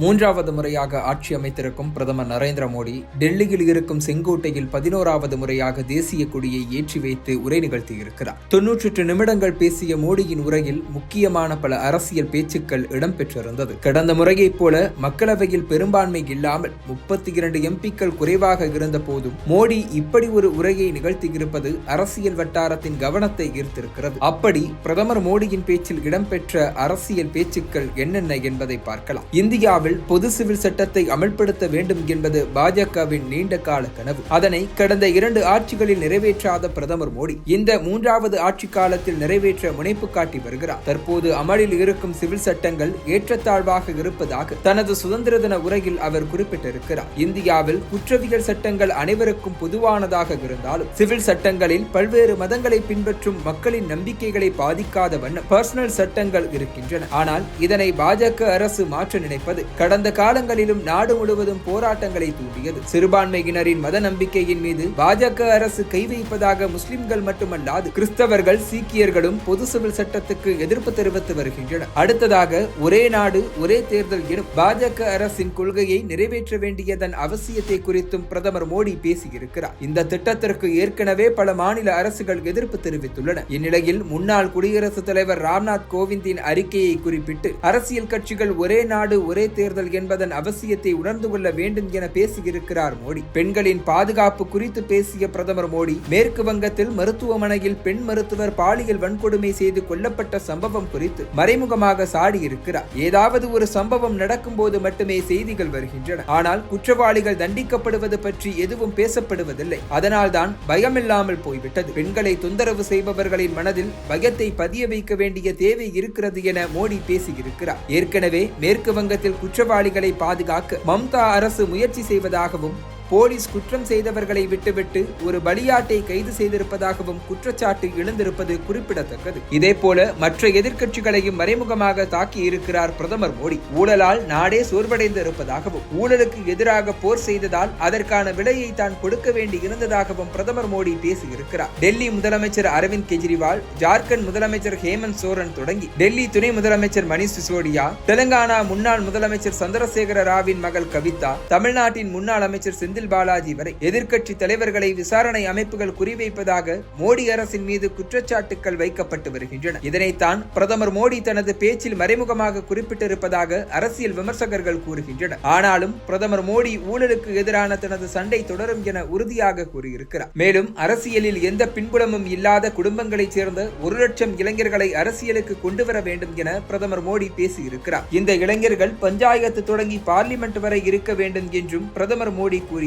மூன்றாவது முறையாக ஆட்சி அமைத்திருக்கும் பிரதமர் நரேந்திர மோடி டெல்லியில் இருக்கும் செங்கோட்டையில் 11வது முறையாக தேசிய கொடியை ஏற்றி வைத்து உரை நிகழ்த்தியிருக்கிறார். 98 நிமிடங்கள் பேசிய மோடியின் உரையில் முக்கியமான பல அரசியல் பேச்சுக்கள் இடம்பெற்றிருந்தது. கடந்த முறையைப் போல மக்களவையில் பெரும்பான்மை இல்லாமல் 32 எம்பிக்கள் குறைவாக இருந்த போதும் மோடி இப்படி ஒரு உரையை நிகழ்த்தியிருப்பது அரசியல் வட்டாரத்தின் கவனத்தை ஈர்த்திருக்கிறது. அப்படி பிரதமர் மோடியின் பேச்சில் இடம்பெற்ற அரசியல் பேச்சுக்கள் என்னென்ன என்பதை பார்க்கலாம். இந்தியாவில் பொது சிவில் சட்டத்தை அமல்படுத்த வேண்டும் என்பது பாஜகவின் நீண்ட கால கனவு. அதனை கடந்த 2 ஆட்சிகளில் நிறைவேற்றாத பிரதமர் மோடி இந்த 3வது ஆட்சி காலத்தில் நிறைவேற்ற முனைப்பு காட்டி வருகிறார். தற்போது அமலில் இருக்கும் சிவில் சட்டங்கள் ஏற்றத்தாழ்வாக இருப்பதாக தனது சுதந்திர தின உரையில் அவர் குறிப்பிட்டிருக்கிறார். இந்தியாவில் குற்றவியல் சட்டங்கள் அனைவருக்கும் பொதுவானதாக இருந்தாலும் சிவில் சட்டங்களில் பல்வேறு மதங்களை பின்பற்றும் மக்களின் நம்பிக்கைகளை பாதிக்காத வண்ணம் பர்சனல் சட்டங்கள் இருக்கின்றன. ஆனால் இதனை பாஜக அரசு மாற்ற நினைப்பது கடந்த காலங்களிலும் நாடு முழுவதும் போராட்டங்களை தூண்டியது. சிறுபான்மையினரின் மத நம்பிக்கையின் மீது பாஜக அரசு கை வைப்பதாக முஸ்லிம்கள் மட்டுமல்லாது கிறிஸ்தவர்கள், சீக்கியர்களும் பொது சிவில் சட்டத்துக்கு எதிர்ப்பு தெரிவித்து வருகின்றனர். அடுத்ததாக ஒரே நாடு ஒரே தேர்தல் எனும் பாஜக அரசின் கொள்கையை நிறைவேற்ற வேண்டியதன் அவசியத்தை குறித்தும் பிரதமர் மோடி பேசியிருக்கிறார். இந்த திட்டத்திற்கு ஏற்கனவே பல மாநில அரசுகள் எதிர்ப்பு தெரிவித்துள்ளன. இந்நிலையில் முன்னாள் குடியரசுத் தலைவர் ராம்நாத் கோவிந்தின் அறிக்கையை குறிப்பிட்டு அரசியல் கட்சிகள் ஒரே நாடு ஒரே தேர்தல் என்பதன் அவசியத்தை உணர்ந்து கொள்ள வேண்டும் என பேசியிருக்கிறார் மோடி. பெண்களின் பாதுகாப்பு குறித்து பேசிய பிரதமர் மோடி மேற்கு வங்கத்தில் மருத்துவமனையில் பெண் மருத்துவர் பாலியல் வன்கொடுமை செய்து கொல்லப்பட்ட சம்பவம் குறித்து மறைமுகமாக சாடியிருக்கிறார். ஏதாவது ஒரு சம்பவம் நடக்கும் போது மட்டுமே செய்திகள் வருகின்றன. ஆனால் குற்றவாளிகள் தண்டிக்கப்படுவது பற்றி எதுவும் பேசப்படுவதில்லை. அதனால்தான் பயமில்லாமல் போய்விட்டது. பெண்களை தொந்தரவு செய்பவர்களின் மனதில் பயத்தை பதிய வைக்க வேண்டிய தேவை இருக்கிறது என மோடி பேசியிருக்கிறார். ஏற்கனவே மேற்கு வங்கத்தில் குற்றவாளிகளை பாதுகாக்க மம்தா அரசு முயற்சி செய்வதாகவும் போலீஸ் குற்றம் செய்தவர்களை விட்டுவிட்டு ஒரு பலியாட்டை கைது செய்திருப்பதாகவும் குற்றச்சாட்டு எழுந்திருப்பது குறிப்பிடத்தக்கது. இதேபோல மற்ற எதிர்க்கட்சிகளையும் மறைமுகமாக தாக்கி இருக்கிறார் பிரதமர் மோடி. ஊழலால் நாடே சோர்வடைந்து இருப்பதாகவும் ஊழலுக்கு எதிராக போர் செய்ததால் அதற்கான விலையை தான் கொடுக்க வேண்டி இருந்ததாகவும் பிரதமர் மோடி பேசியிருக்கிறார். டெல்லி முதலமைச்சர் அரவிந்த் கெஜ்ரிவால், ஜார்க்கண்ட் முதலமைச்சர் ஹேமந்த் சோரன் தொடங்கி டெல்லி துணை முதலமைச்சர் மணிஷ் சிசோடியா, தெலங்கானா முன்னாள் முதலமைச்சர் சந்திரசேகர ராவின் மகள் கவிதா, தமிழ்நாட்டின் முன்னாள் அமைச்சர் செந்தில் பாலாஜி வரை எதிர்க்கட்சி தலைவர்களை விசாரணை அமைப்புகள் குறிவைப்பதாக மோடி அரசின் மீது குற்றச்சாட்டுகள் வைக்கப்பட்டு வருகின்றன. இதனைத்தான் பிரதமர் மோடி தனது பேச்சில் மறைமுகமாக குறிப்பிட்டிருப்பதாக அரசியல் விமர்சகர்கள் கூறுகின்றனர். ஆனாலும் பிரதமர் மோடி ஊழலுக்கு எதிரான தனது சண்டை தொடரும் என உறுதியாக கூறியிருக்கிறார். மேலும் அரசியலில் எந்த பின்புலமும் இல்லாத குடும்பங்களைச் சேர்ந்த 1 லட்சம் இளைஞர்களை அரசியலுக்கு கொண்டு வர வேண்டும் என பிரதமர் மோடி பேசியிருக்கிறார். இந்த இளைஞர்கள் பஞ்சாயத்து தொடங்கி பார்லிமெண்ட் வரை இருக்க வேண்டும் என்றும் பிரதமர் மோடி கூறியிருக்கிறார்.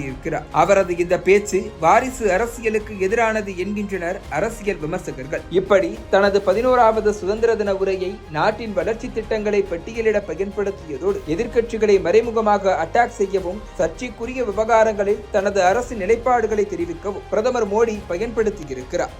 அவரது இந்த பேச்சு வாரிசு அரசியலுக்கு எதிரானது என்கின்றனர் அரசியல் விமர்சகர்கள். இப்படி தனது 11வது சுதந்திர தின உரையை நாட்டின் வளர்ச்சி திட்டங்களை பட்டியலிட பயன்படுத்தியதோடு எதிர்க்கட்சிகளை மறைமுகமாக அட்டாக் செய்யவும் சர்ச்சைக்குரிய விவகாரங்களில் தனது அரசின் நிலைப்பாடுகளை தெரிவிக்கவும் பிரதமர் மோடி பயன்படுத்தியிருக்கிறார்.